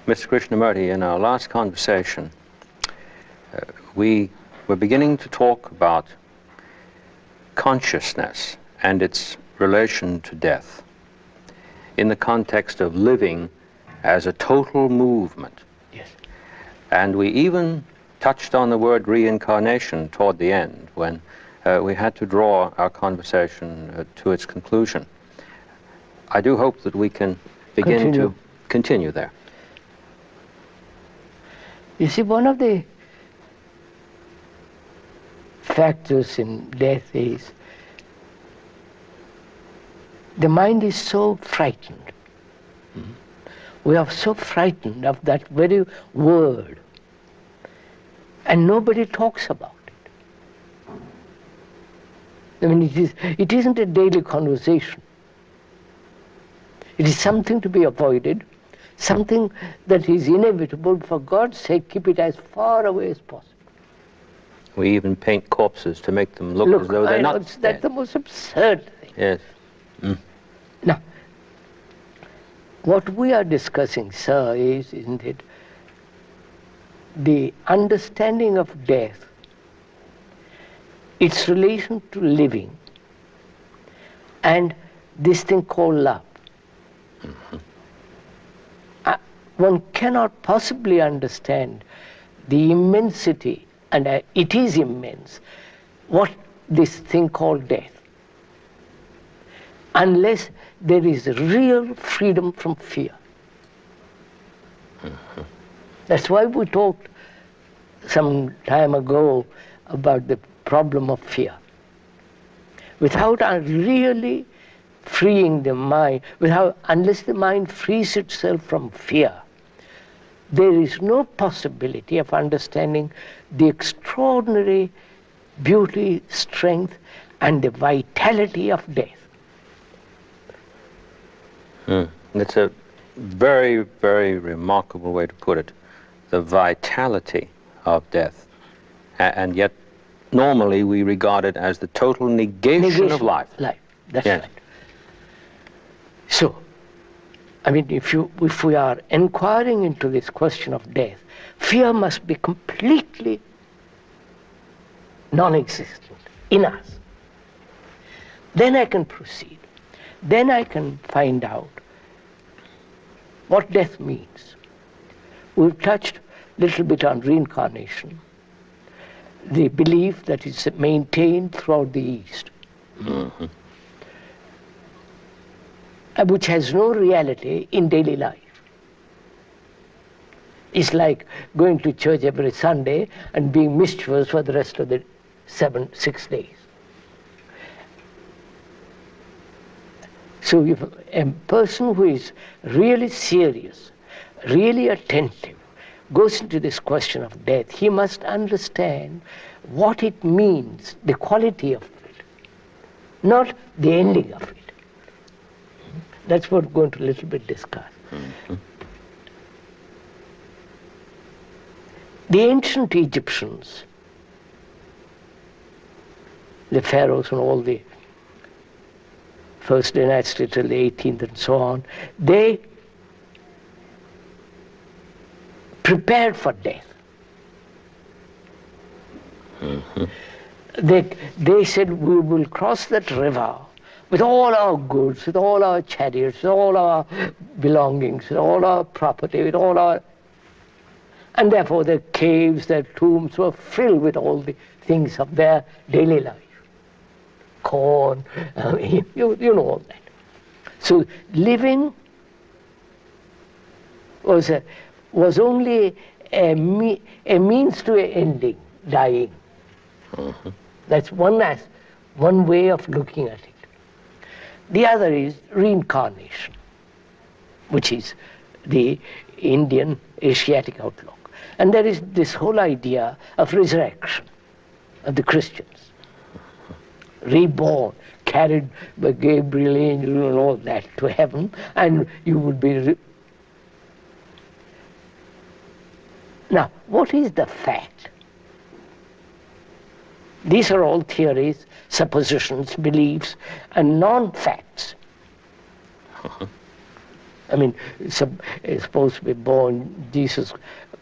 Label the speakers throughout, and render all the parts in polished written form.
Speaker 1: Mr. Krishnamurti, in our last conversation, we were beginning to talk about consciousness and its relation to death in the context of living as a total movement.
Speaker 2: Yes.
Speaker 1: And we even touched on the word reincarnation toward the end when we had to draw our conversation to its conclusion. I do hope that we can begin to continue there.
Speaker 2: You see, one of the factors in death is the mind is so frightened. Mm-hmm. We are so frightened of that very word, and nobody talks about it. I mean, it isn't a daily conversation. It is something to be avoided, something that is inevitable. For God's sake, keep it as far away as possible.
Speaker 1: We even paint corpses to make them look as though they're not dead.
Speaker 2: That's the most absurd thing.
Speaker 1: Yes. Mm.
Speaker 2: Now, what we are discussing, sir, is, isn't it, the understanding of death, its relation to living, and this thing called love.
Speaker 1: Mm-hmm.
Speaker 2: One cannot possibly understand the immensity, and it is immense, what this thing called death, unless there is real freedom from fear.
Speaker 1: Mm-hmm.
Speaker 2: That's why we talked some time ago about the problem of fear. Without really freeing the mind, unless the mind frees itself from fear, there is no possibility of understanding the extraordinary beauty, strength, and the vitality of death.
Speaker 1: That's a very, very remarkable way to put it. The vitality of death. And yet, normally we regard it as the total negation of life.
Speaker 2: That's right. So, I mean, if we are inquiring into this question of death, fear must be completely non-existent in us. Then I can proceed. Then I can find out what death means. We've touched a little bit on reincarnation, the belief that is maintained throughout the East.
Speaker 1: Mm-hmm.
Speaker 2: Which has no reality in daily life. It's like going to church every Sunday and being mischievous for the rest of the 6 days. So if a person who is really serious, really attentive, goes into this question of death, he must understand what it means, the quality of it, not the ending of it. That's what we're going to a little bit discuss.
Speaker 1: Mm-hmm.
Speaker 2: The ancient Egyptians, the pharaohs and all the first dynasty till the 18th and so on, they prepared for death.
Speaker 1: Mm-hmm.
Speaker 2: They said, we will cross that river with all our goods, with all our chariots, with all our belongings, with all our property, with all our... And therefore their caves, their tombs were filled with all the things of their daily life. Corn, you know all that. So living was only a means to an ending, dying.
Speaker 1: Mm-hmm.
Speaker 2: That's one way of looking at it. The other is reincarnation, which is the Indian Asiatic outlook. And there is this whole idea of resurrection of the Christians. Reborn, carried by Gabriel angel and all that to heaven, and you would be... Now, what is the fact? These are all theories, suppositions, beliefs, and non-facts. I mean, supposed to be born, Jesus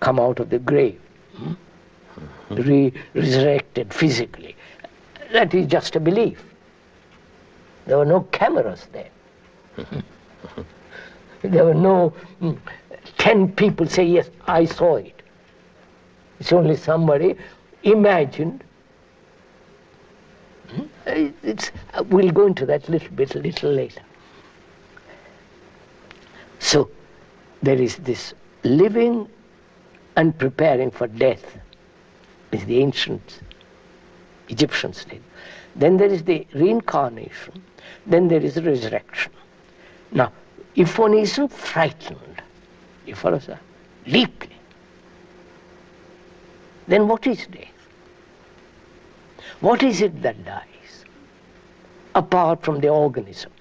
Speaker 2: come out of the grave, resurrected physically. That is just a belief. There were no cameras there. There were no 10 people say, yes, I saw it. It's only somebody imagined. We'll go into that a little later. So there is this living and preparing for death, as the ancient Egyptians did. Then there is the reincarnation. Then there is the resurrection. Now, if one isn't frightened, you follow, sir, deeply, then what is death? What is it that dies, apart from the organism?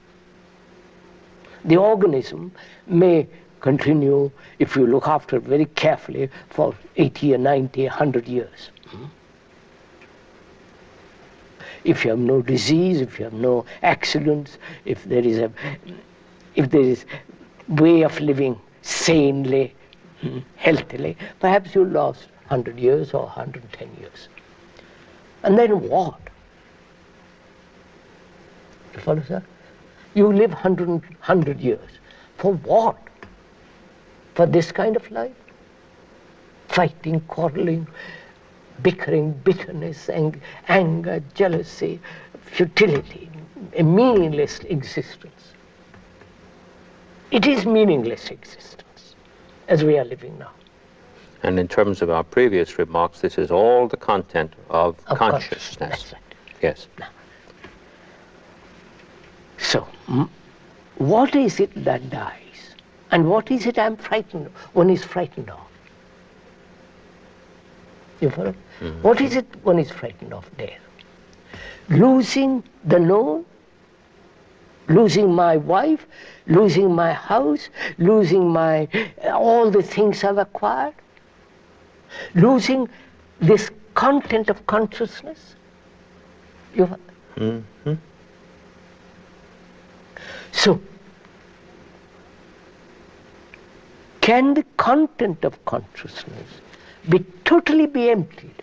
Speaker 2: The organism may continue, if you look after it very carefully, for 80 or 90, 100 years. If you have no disease, if you have no accidents, if there is way of living sanely, healthily, perhaps you'll last 100 years or 110 years. And then what? You follow, sir? You live 100 years. For what? For this kind of life? Fighting, quarreling, bickering, bitterness, anger, jealousy, futility, a meaningless existence. It is meaningless existence, as we are living now.
Speaker 1: And in terms of our previous remarks, this is all the content of consciousness.
Speaker 2: That's right.
Speaker 1: Yes.
Speaker 2: Now, so, what is it that dies? And what is it one is frightened of? You follow? Mm-hmm. What is it one is frightened of? Death. Losing the known, losing my wife, losing my house, losing all the things I've acquired, losing this content of consciousness.
Speaker 1: Mm-hmm.
Speaker 2: So, can the content of consciousness totally be emptied?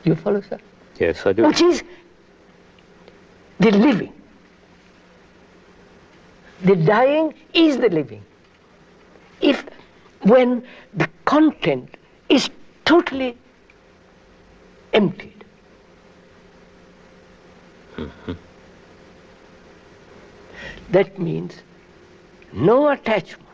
Speaker 2: You follow, sir?
Speaker 1: Yes, I do.
Speaker 2: Which is the living. The dying is the living. When the content is totally emptied.
Speaker 1: Mm-hmm.
Speaker 2: That means no attachment.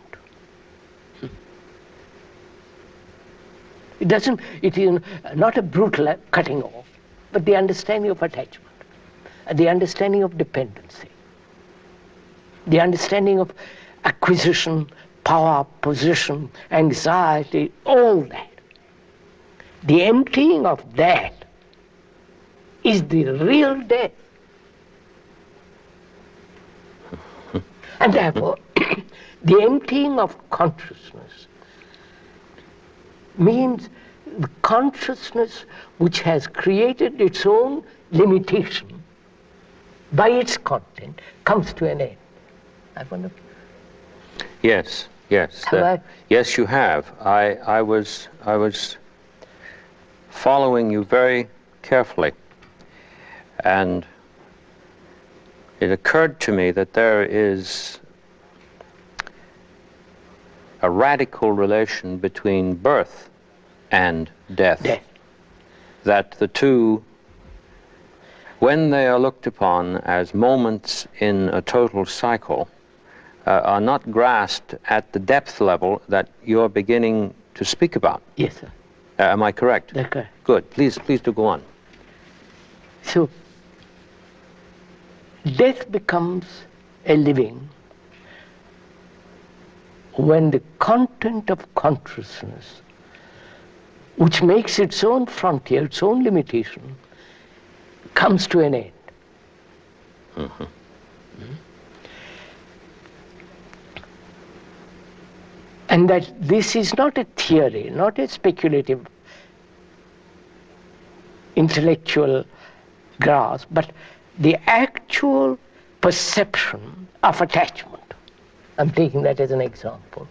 Speaker 2: It is not a brutal cutting off, but the understanding of attachment, the understanding of dependency, the understanding of acquisition, power, position, anxiety, all that. The emptying of that is the real death. And therefore, the emptying of consciousness means the consciousness which has created its own limitation by its content comes to an end. I wonder.
Speaker 1: Yes. Yes, you have. I was following you very carefully, and it occurred to me that there is a radical relation between birth and death. That the two, when they are looked upon as moments in a total cycle, are not grasped at the depth level that you're beginning to speak about.
Speaker 2: Yes, sir.
Speaker 1: Am I correct?
Speaker 2: That's correct.
Speaker 1: Good. Please do go on.
Speaker 2: So, death becomes a living when the content of consciousness, which makes its own frontier, its own limitation, comes to an end.
Speaker 1: Mm-hmm.
Speaker 2: And that this is not a theory, not a speculative intellectual grasp, but the actual perception of attachment. I'm taking that as an example.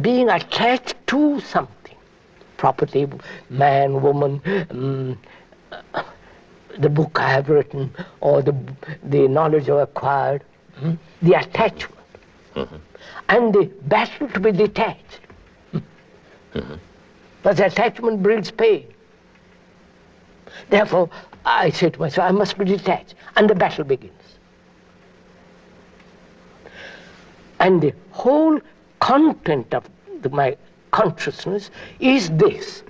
Speaker 2: Being attached to something, property, man, woman, the book I have written, or the knowledge I've acquired, the attachment. And the battle to be detached. But the attachment brings pain. Therefore, I say to myself, I must be detached, and the battle begins. And the whole content of my consciousness is this,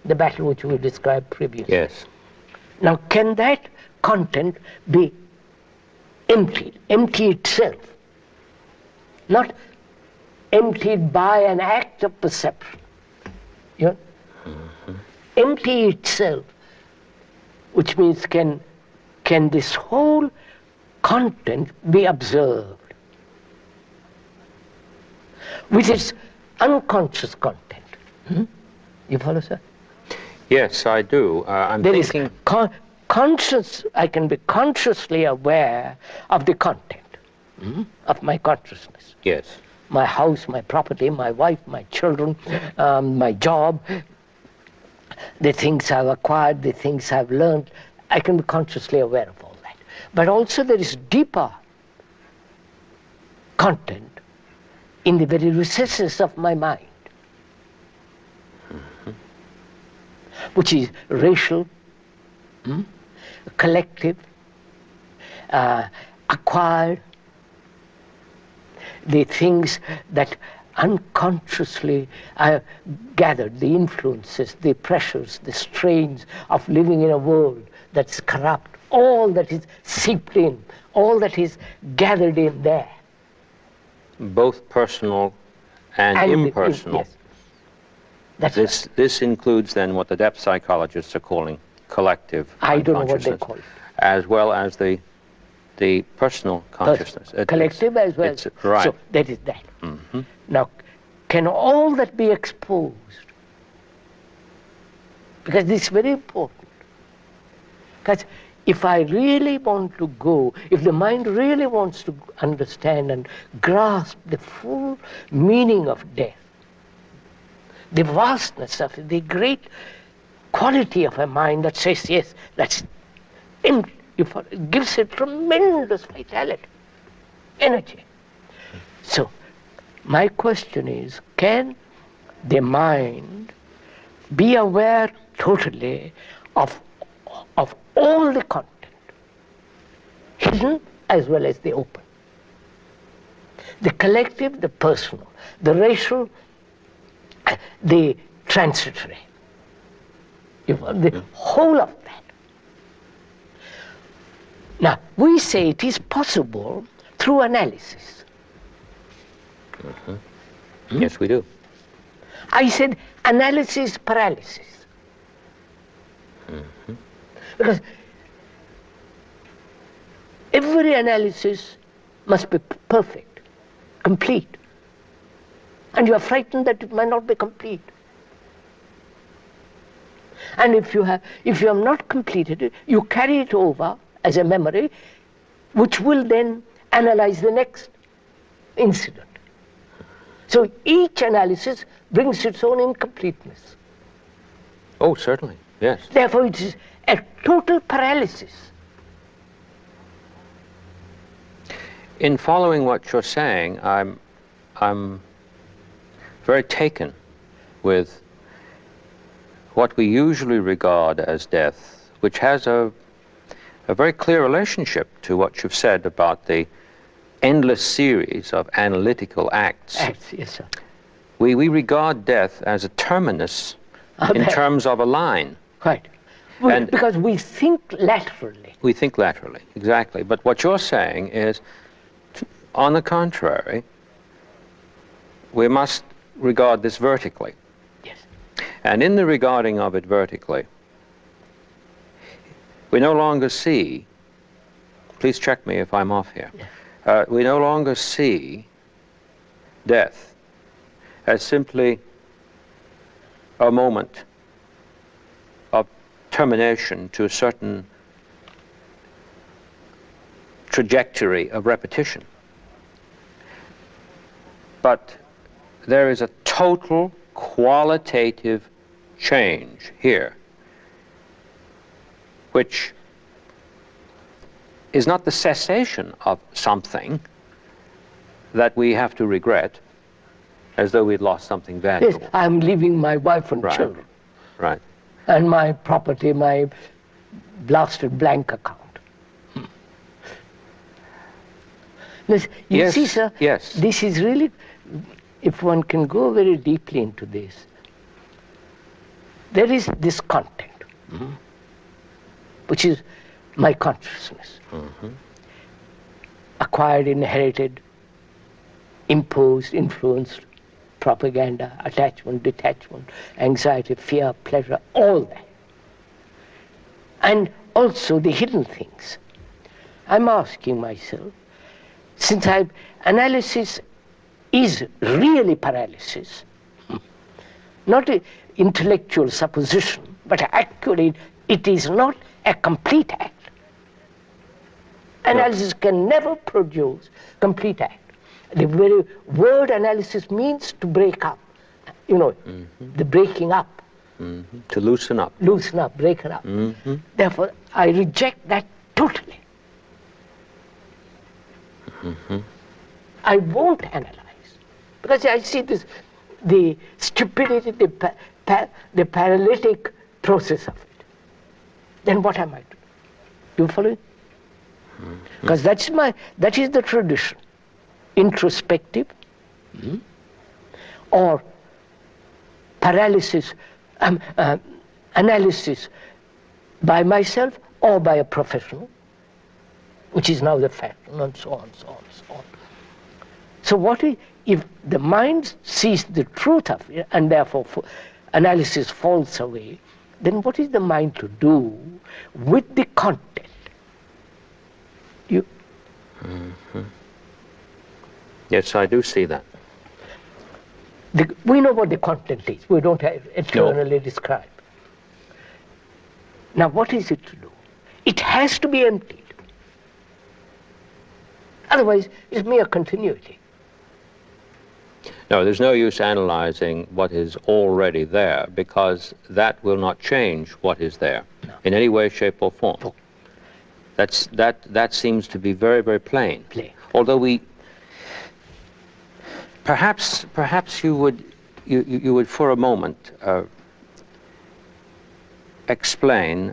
Speaker 2: the battle which we described previously.
Speaker 1: Yes.
Speaker 2: Now, can that content be emptied, empty itself? Not emptied by an act of perception. You know? Empty itself, which means can this whole content be observed with its unconscious content? You follow, sir?
Speaker 1: Yes, I do. I'm
Speaker 2: There is
Speaker 1: thinking...
Speaker 2: conscious, I can be consciously aware of the content of my consciousness.
Speaker 1: Yes.
Speaker 2: My house, my property, my wife, my children, my job, the things I've acquired, the things I've learned. I can be consciously aware of all that. But also there is deeper content in the very recesses of my mind, which is racial, collective, acquired, the things that unconsciously I have gathered, the influences, the pressures, the strains of living in a world that's corrupt, all that is seeped in, all that is gathered in there.
Speaker 1: Both personal and impersonal.
Speaker 2: Yes. That's
Speaker 1: This includes then what the depth psychologists are calling collective
Speaker 2: I don't know what they
Speaker 1: unconsciousness,
Speaker 2: call it.
Speaker 1: as well as the personal consciousness.
Speaker 2: Collective as well.
Speaker 1: Right.
Speaker 2: So that is that. Now, can all that be exposed? Because this is very important. Because if I really want to go, if the mind really wants to understand and grasp the full meaning of death, the vastness of it, the great quality of a mind that says, yes, that's empty, it gives it tremendous vitality, energy. So, my question is, can the mind be aware totally of all the content, hidden as well as the open? The collective, the personal, the racial, the transitory. The whole of that. Now, we say it is possible through analysis.
Speaker 1: Yes, we do.
Speaker 2: I said analysis paralysis. Because every analysis must be perfect, complete. And you are frightened that it might not be complete. And if you have not completed it, you carry it over as a memory, which will then analyze the next incident. So each analysis brings its own incompleteness.
Speaker 1: Oh, certainly, yes.
Speaker 2: Therefore, it is a total paralysis.
Speaker 1: In following what you're saying, I'm very taken with what we usually regard as death, which has a very clear relationship to what you've said about the endless series of analytical acts.
Speaker 2: Yes, sir.
Speaker 1: We regard death as a terminus in terms of a line.
Speaker 2: Right. Because we think laterally.
Speaker 1: We think laterally, exactly. But what you're saying is, on the contrary, we must regard this vertically.
Speaker 2: Yes.
Speaker 1: And in the regarding of it vertically, we no longer see, please check me if I'm off here, we no longer see death as simply a moment of termination to a certain trajectory of repetition. But there is a total qualitative change here, which is not the cessation of something that we have to regret, as though we'd lost something
Speaker 2: Yes,
Speaker 1: valuable.
Speaker 2: I'm leaving my wife and
Speaker 1: Right.
Speaker 2: children,
Speaker 1: Right.
Speaker 2: and my property, my blasted blank account. This, you
Speaker 1: Yes,
Speaker 2: see, sir,
Speaker 1: yes.
Speaker 2: this is really, if one can go very deeply into this, there is this content, which is my consciousness, acquired, inherited, imposed, influenced, propaganda, attachment, detachment, anxiety, fear, pleasure, all that. And also the hidden things. I'm asking myself, since analysis is really paralysis, not an intellectual supposition, but actually it is not a complete act. Analysis can never produce complete act. The very word analysis means to break up, the breaking up,
Speaker 1: To loosen up.
Speaker 2: loosen up, break it up. Therefore, I reject that totally. I won't analyze, because I see this, the stupidity, the paralytic process of it. Then what am I doing? Do you follow? Because that is the tradition. Introspective or paralysis, analysis by myself or by a professional, which is now the fashion, and so on, so on, so on. So what if the mind sees the truth of it, and therefore analysis falls away, then what is the mind to do with the content?
Speaker 1: Yes, I do see that.
Speaker 2: We know what the content is. We don't have eternally describe. Now, what is it to do? It has to be emptied. Otherwise, it's mere continuity.
Speaker 1: No, there's no use analyzing what is already there, because that will not change what is there in any way, shape, or form.
Speaker 2: No.
Speaker 1: That seems to be very, very plain. Although perhaps you would for a moment explain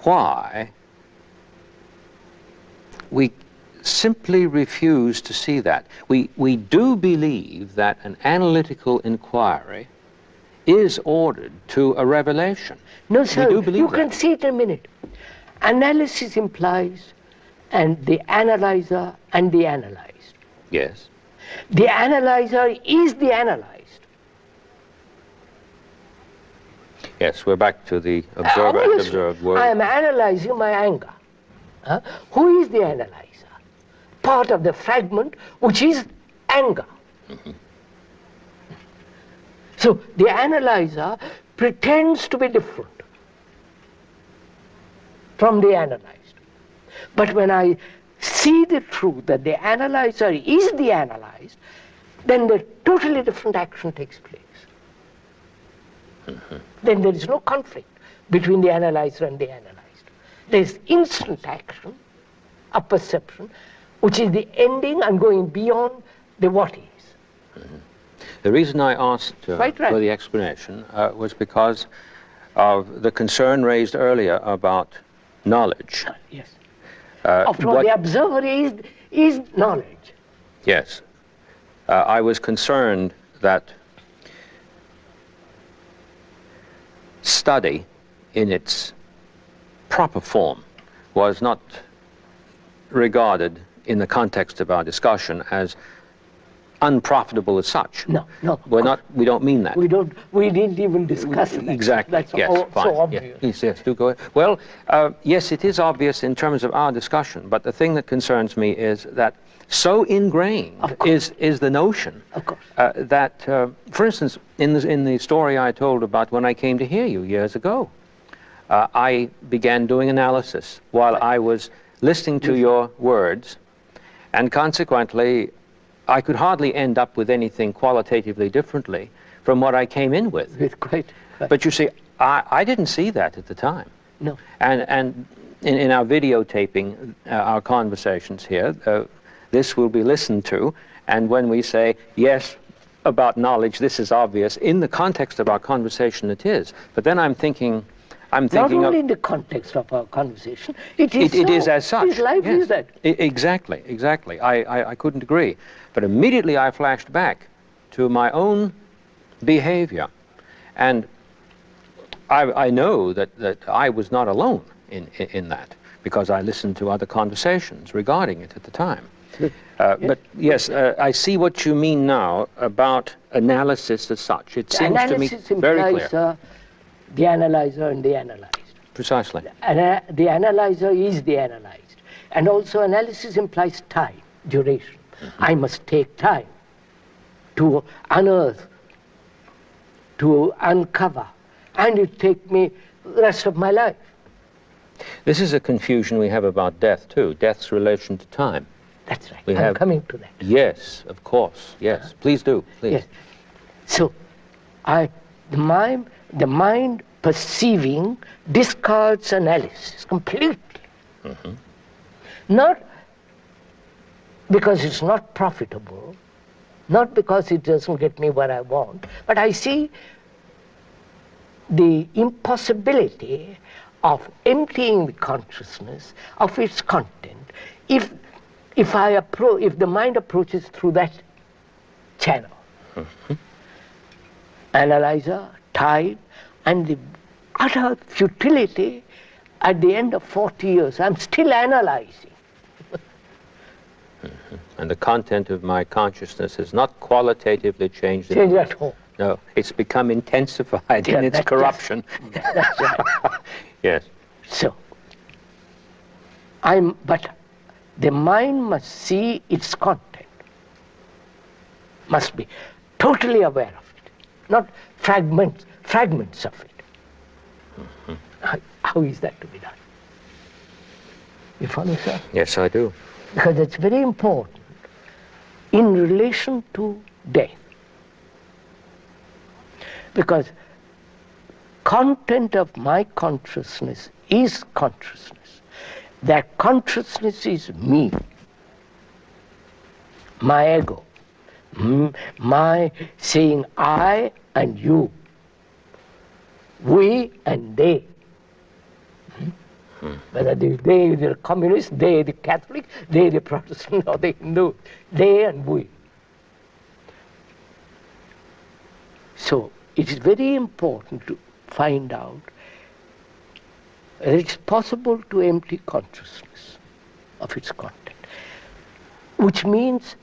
Speaker 1: why we simply refuse to see that. We do believe that an analytical inquiry is ordered to a revelation.
Speaker 2: No, sir,
Speaker 1: We do believe
Speaker 2: you can
Speaker 1: that.
Speaker 2: see it in a minute. Analysis implies and the analyzer and the analyzed.
Speaker 1: Yes.
Speaker 2: The analyzer is the analyzed.
Speaker 1: Yes, we're back to the observer and
Speaker 2: Obviously,
Speaker 1: observed world.
Speaker 2: I am analyzing my anger. Who is the analyzer? Part of the fragment, which is anger. So the analyzer pretends to be different from the analyzed. But when I see the truth that the analyzer is the analyzed, then the totally different action takes place. Then there is no conflict between the analyzer and the analyzed. There is instant action, a perception, which is the ending and going beyond the what is.
Speaker 1: The reason I asked
Speaker 2: Right.
Speaker 1: for the explanation was because of the concern raised earlier about knowledge.
Speaker 2: Yes. After all,
Speaker 1: what-
Speaker 2: the observer is knowledge.
Speaker 1: Yes. I was concerned that study in its proper form was not regarded in the context of our discussion as unprofitable as such.
Speaker 2: No.
Speaker 1: We don't mean that.
Speaker 2: We didn't even discuss it.
Speaker 1: Exactly.
Speaker 2: That's
Speaker 1: Yes, fine.
Speaker 2: so
Speaker 1: Yeah.
Speaker 2: obvious.
Speaker 1: Yes, do go ahead. Well, yes, it is obvious in terms of our discussion, but the thing that concerns me is that so ingrained
Speaker 2: Of course.
Speaker 1: is the notion
Speaker 2: Of course.
Speaker 1: that, for instance, in the story I told about when I came to hear you years ago, I began doing analysis while I was listening to your words, and consequently, I could hardly end up with anything qualitatively differently from what I came in with.
Speaker 2: It's quite.
Speaker 1: But you see, I didn't see that at the time.
Speaker 2: No.
Speaker 1: And in our videotaping, our conversations here, this will be listened to, and when we say, yes, about knowledge, this is obvious, in the context of our conversation it is. But then I'm thinking
Speaker 2: Not only in the context of our conversation, it is
Speaker 1: as such.
Speaker 2: His life
Speaker 1: yes.
Speaker 2: is that.
Speaker 1: Exactly, exactly. I couldn't agree. But immediately I flashed back to my own behavior. And I know that I was not alone in that, because I listened to other conversations regarding it at the time. But yes, I see what you mean now about analysis as such. It seems to me very clear.
Speaker 2: Implies the analyzer and the analyzed.
Speaker 1: Precisely.
Speaker 2: The analyzer is the analyzed. And also analysis implies time, duration. Mm-hmm. I must take time to unearth, to uncover, and it take me the rest of my life.
Speaker 1: This is a confusion we have about death too, death's relation to time.
Speaker 2: That's right. I'm coming to that.
Speaker 1: Yes, of course. Yes. Please do. Please.
Speaker 2: Yes. So, the mind perceiving discards analysis completely. Mm-hmm. Not because it's not profitable, not because it doesn't get me what I want, but I see the impossibility of emptying the consciousness of its content if the mind approaches through that channel. Mm-hmm. Analyzer, time, and the utter futility at the end of 40 years. I'm still analyzing.
Speaker 1: Mm-hmm. And the content of my consciousness has not qualitatively changed.
Speaker 2: Changed at all.
Speaker 1: No, it's become intensified in its corruption.
Speaker 2: That's right.
Speaker 1: Yes.
Speaker 2: So, but the mind must see its content, must be totally aware of it, not fragments of it. Mm-hmm. How is that to be done? You follow, sir?
Speaker 1: Yes, I do.
Speaker 2: Because it's very important in relation to death. Because content of my consciousness is consciousness. That consciousness is me, my ego, my saying I and you, we and they. Whether they the communist, they the Catholic, they the Protestant or the Hindu, they and we. So it is very important to find out that it's possible to empty consciousness of its content, which means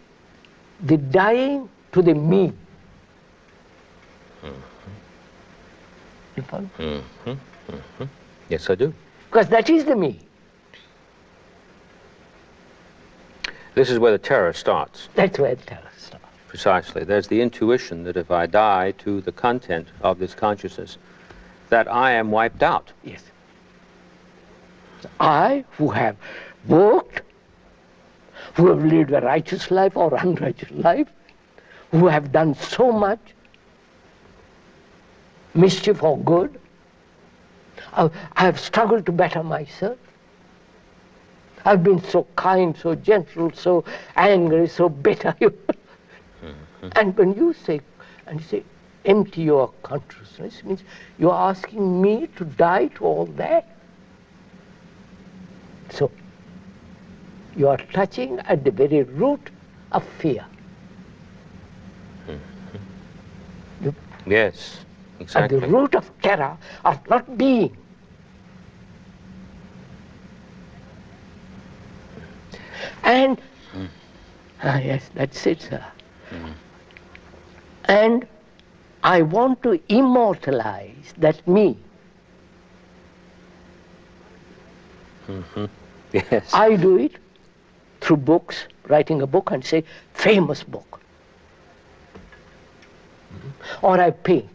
Speaker 2: the dying to the me. Mm-hmm. You follow?
Speaker 1: Mm-hmm. Mm-hmm. Yes, I do.
Speaker 2: Because that is the me.
Speaker 1: This is where the terror starts.
Speaker 2: That's where the terror starts.
Speaker 1: Precisely. There's the intuition that if I die to the content of this consciousness, that I am wiped out.
Speaker 2: Yes. I, who have worked, who have lived a righteous life or unrighteous life, who have done so much mischief or good, I have struggled to better myself. I've been so kind, so gentle, so angry, so bitter. Mm-hmm. And when you say, empty your consciousness, means you're asking me to die to all that. So, you are touching at the very root of fear.
Speaker 1: Mm-hmm. Yes, exactly.
Speaker 2: At the root of terror, of not being. And, yes, that's it, sir. Mm-hmm. And I want to immortalize that me.
Speaker 1: Mm-hmm. Yes.
Speaker 2: I do it through books, writing a book and say, famous book. Mm-hmm. Or I paint.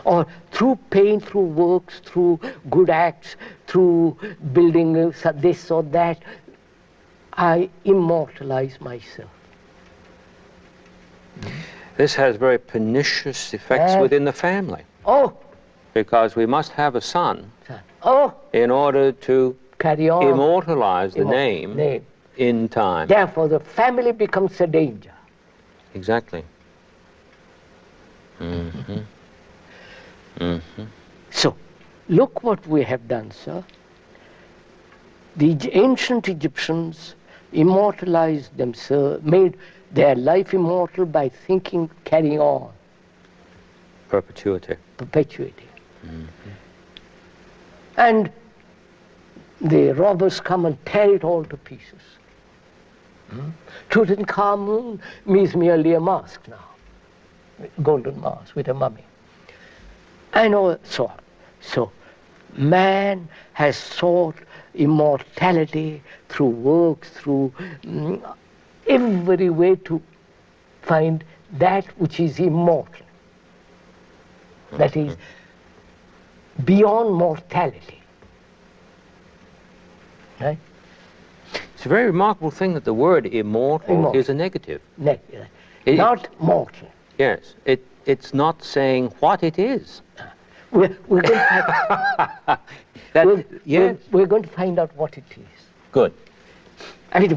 Speaker 2: Or through pain, through works, through good acts, through building this or that, I immortalize myself.
Speaker 1: This has very pernicious effects within the family,
Speaker 2: Oh,
Speaker 1: because we must have a son
Speaker 2: son. Oh,
Speaker 1: in order to
Speaker 2: carry on.
Speaker 1: immortalize the name in time.
Speaker 2: Therefore, the family becomes a danger.
Speaker 1: Exactly.
Speaker 2: So, look what we have done, sir. The ancient Egyptians immortalized themselves, made their life immortal by thinking, carrying on,
Speaker 1: Perpetuity.
Speaker 2: perpetuating. And the robbers come and tear it all to pieces. Tutankhamun is merely a mask now, golden mask with a mummy. And so on. So, man has sought immortality through works, through every way to find that which is immortal, that is beyond mortality. Right?
Speaker 1: It's a very remarkable thing that the word immortal is a negative.
Speaker 2: Not mortal.
Speaker 1: Yes, it's not saying what it is.
Speaker 2: We're going to we're going to find out what it is.
Speaker 1: Good.
Speaker 2: I mean, you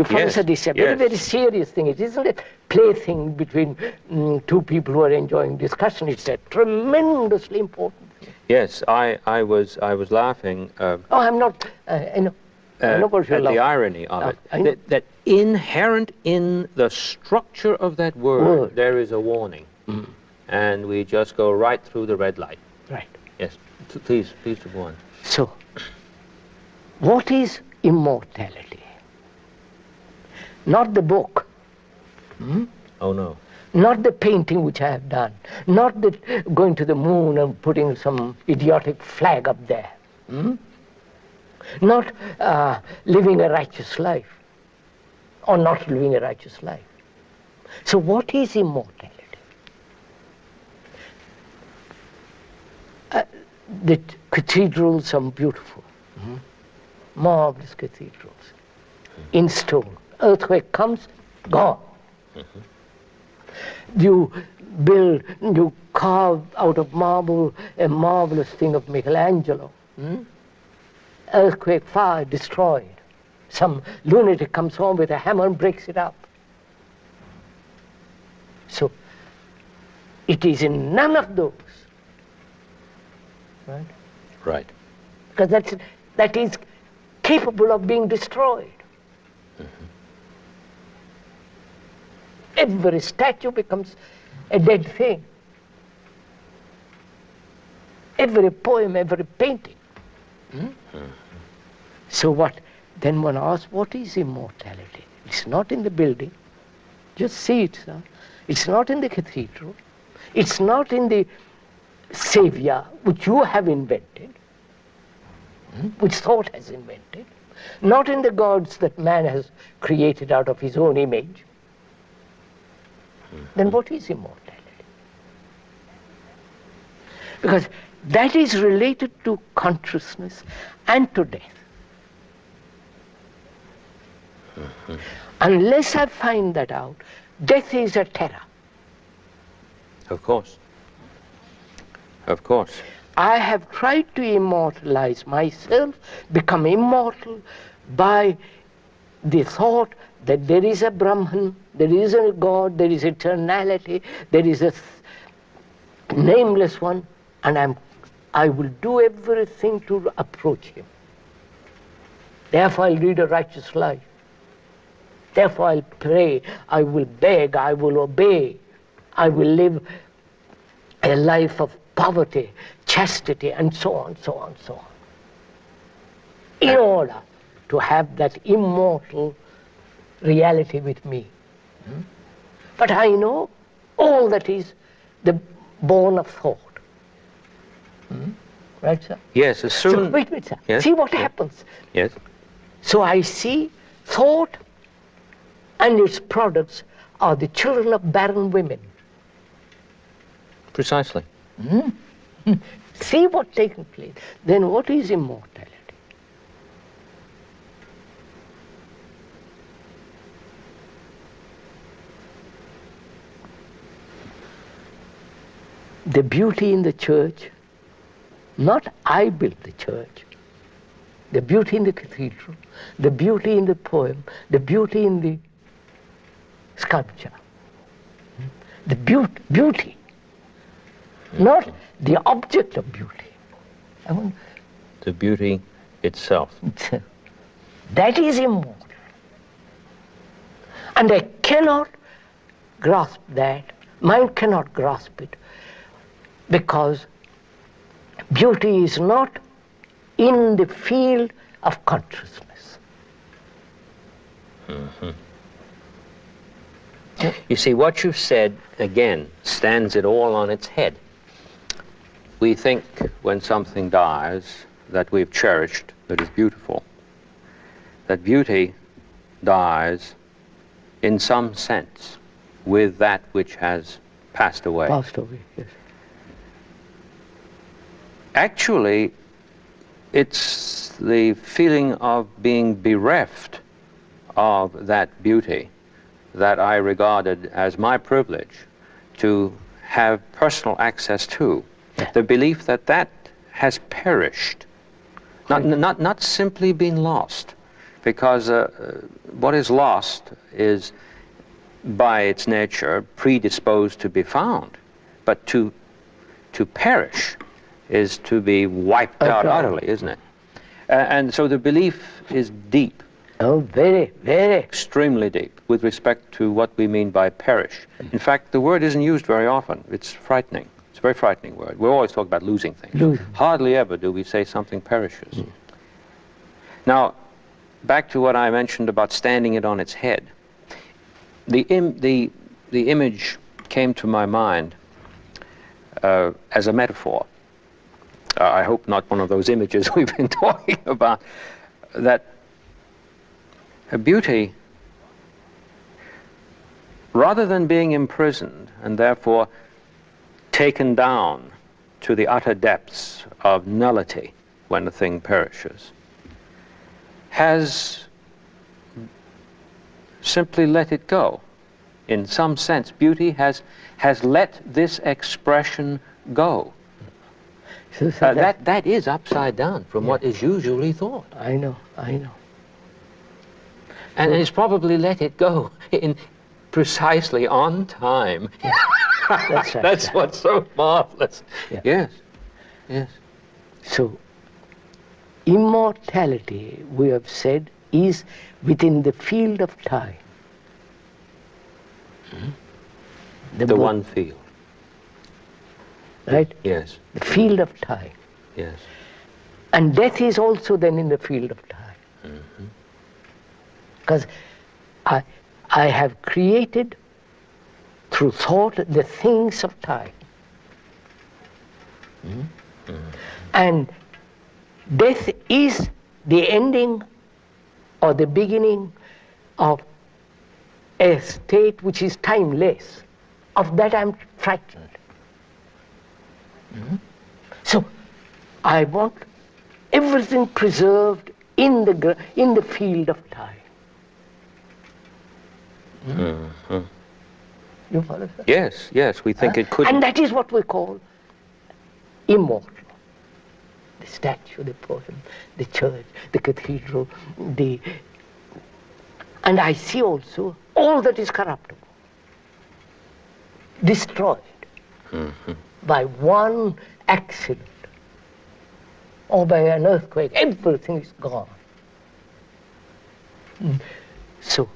Speaker 2: promise
Speaker 1: Yes,
Speaker 2: this is a very,
Speaker 1: yes.
Speaker 2: very serious thing. It isn't a plaything between two people who are enjoying discussion. It's a tremendously important thing.
Speaker 1: Yes, I was laughing
Speaker 2: Oh, I'm not. I know what you're
Speaker 1: at the
Speaker 2: laughing.
Speaker 1: irony of it.
Speaker 2: I know.
Speaker 1: That inherent in the structure of that word, there is a warning. And we just go right through the red light.
Speaker 2: Right.
Speaker 1: Yes, please to go on.
Speaker 2: So, what is immortality? Not the book.
Speaker 1: Oh no.
Speaker 2: Not the painting which I have done. Not the going to the moon and putting some idiotic flag up there. Not living a righteous life. Or not living a righteous life. So what is immortality? The cathedrals are beautiful. Marvelous cathedrals. In stone. Earthquake comes, gone. You build, you carve out of marble a marvelous thing of Michelangelo. Earthquake, fire, destroyed. Some lunatic comes home with a hammer and breaks it up. So, it is in none of those. Right?
Speaker 1: Right.
Speaker 2: Because that is capable of being destroyed. Every statue becomes a dead thing. Every poem, every painting. So what? Then one asks, what is immortality? It's not in the building. Just see it, sir. It's not in the cathedral. It's not in the savior which you have invented, which thought has invented. Not in the gods that man has created out of his own image. Then what is immortality? Because that is related to consciousness and to death. Unless I find that out, death is a terror.
Speaker 1: Of course. Of course.
Speaker 2: I have tried to immortalize myself, become immortal by the thought that there is a Brahman, there is a God, there is eternality, there is a nameless one, and I will do everything to approach him. Therefore I'll lead a righteous life. Therefore I'll pray, I will beg, I will obey, I will live a life of poverty, chastity, and so on, so on, so on. In order to have that immortal reality with me. But I know all that is the born of thought. Right, sir?
Speaker 1: Yes, as soon...
Speaker 2: So, wait, sir.
Speaker 1: Yes?
Speaker 2: See what happens.
Speaker 1: Yes.
Speaker 2: So I see thought and its products are the children of barren women.
Speaker 1: Precisely.
Speaker 2: See what's taking place. Then what is immortality? The beauty in the church, not I built the church, the beauty in the cathedral, the beauty in the poem, the beauty in the sculpture, the beauty, not the object of beauty.
Speaker 1: The beauty itself.
Speaker 2: That is immortal. And I cannot grasp that, mind cannot grasp it, because beauty is not in the field of consciousness.
Speaker 1: You see, what you've said, again, stands it all on its head. We think when something dies that we've cherished, that is beautiful. That beauty dies in some sense with that which has passed away.
Speaker 2: Passed away, yes.
Speaker 1: Actually, it's the feeling of being bereft of that beauty that I regarded as my privilege to have personal access to. The belief that that has perished, not simply been lost, because what is lost is by its nature predisposed to be found, but to perish is to be wiped out utterly, isn't it? And so the belief is deep.
Speaker 2: Oh, very, very.
Speaker 1: Extremely deep with respect to what we mean by perish. In fact, the word isn't used very often. It's frightening. It's a very frightening word. We always talk about losing things.
Speaker 2: Losing.
Speaker 1: Hardly ever do we say something perishes. Now, back to what I mentioned about standing it on its head. The image came to my mind as a metaphor. I hope not one of those images we've been talking about, that beauty, rather than being imprisoned and therefore taken down to the utter depths of nullity when a thing perishes, has simply let it go. In some sense, beauty has let this expression go.
Speaker 2: So
Speaker 1: That is upside down from what is usually thought.
Speaker 2: I know.
Speaker 1: And it's probably let it go in precisely on time.
Speaker 2: That's right.
Speaker 1: That's what's so marvelous.
Speaker 2: Yeah.
Speaker 1: Yes.
Speaker 2: So, immortality, we have said, is within the field of time.
Speaker 1: The one field.
Speaker 2: Right?
Speaker 1: Yes.
Speaker 2: The field of time.
Speaker 1: Yes.
Speaker 2: And death is also then in the field of time. Because I have created through thought the things of time. And death is the ending or the beginning of a state which is timeless. Of that I'm frightened. So I want everything preserved in the field of time. You follow, sir?
Speaker 1: Yes, we think it could.
Speaker 2: And that is what we call immortal. The statue, the poem, the church, the cathedral, and I see also all that is corruptible, destroyed by one accident or by an earthquake. Everything is gone. So,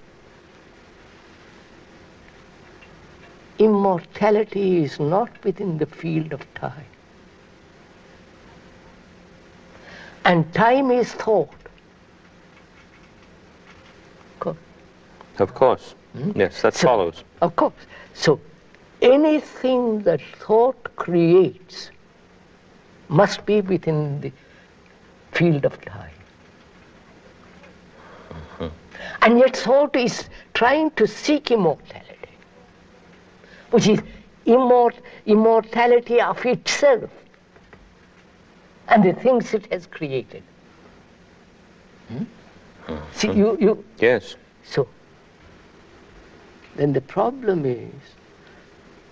Speaker 2: immortality is not within the field of time. And time is thought.
Speaker 1: Of course. Yes, that follows.
Speaker 2: Of course. So, anything that thought creates must be within the field of time. And yet thought is trying to seek immortality, which is immortality of itself and the things it has created. See, you.
Speaker 1: Yes.
Speaker 2: So, then the problem is,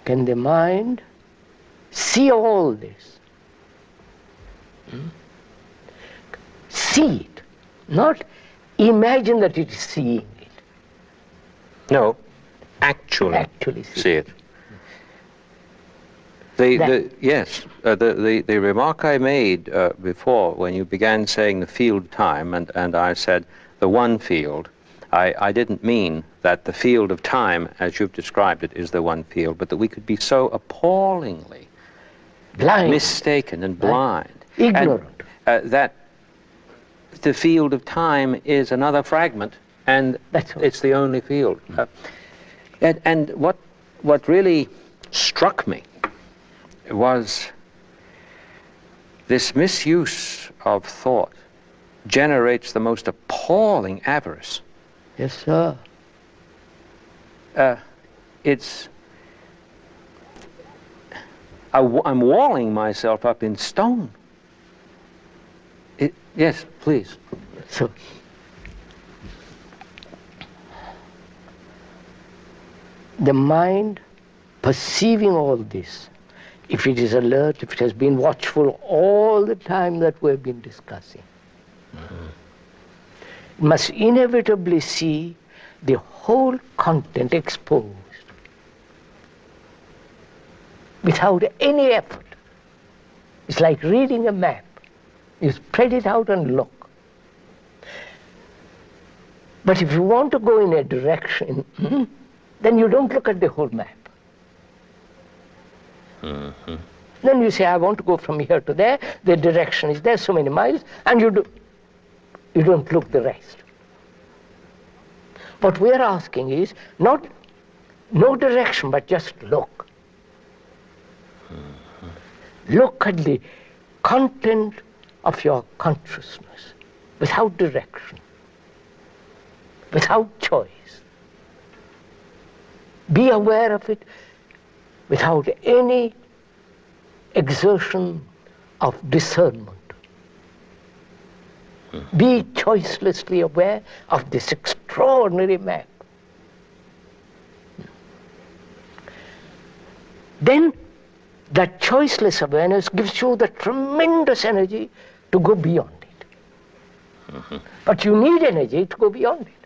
Speaker 2: can the mind see all this? See it, not imagine that it is seeing it.
Speaker 1: No, actually see it. Yes, the remark I made before when you began saying the field time, and I said the one field, I didn't mean that the field of time, as you've described it, is the one field, but that we could be so appallingly
Speaker 2: Blind.
Speaker 1: mistaken and blind.
Speaker 2: Ignorant.
Speaker 1: And, that the field of time is another fragment, and
Speaker 2: That's all.
Speaker 1: it's the only field. And what really struck me was this misuse of thought generates the most appalling avarice.
Speaker 2: Yes, sir.
Speaker 1: I'm walling myself up in stone. Yes, please.
Speaker 2: So, the mind perceiving all this, if it is alert, if it has been watchful all the time that we've been discussing, must inevitably see the whole content exposed without any effort. It's like reading a map. You spread it out and look. But if you want to go in a direction, then you don't look at the whole map. Then you say, I want to go from here to there, the direction is there, so many miles, and you don't look the rest. What we are asking is not no direction, but just look. Look at the content of your consciousness without direction, without choice. Be aware of it without any exertion of discernment. Be choicelessly aware of this extraordinary map. Then that choiceless awareness gives you the tremendous energy to go beyond it. But you need energy to go beyond it.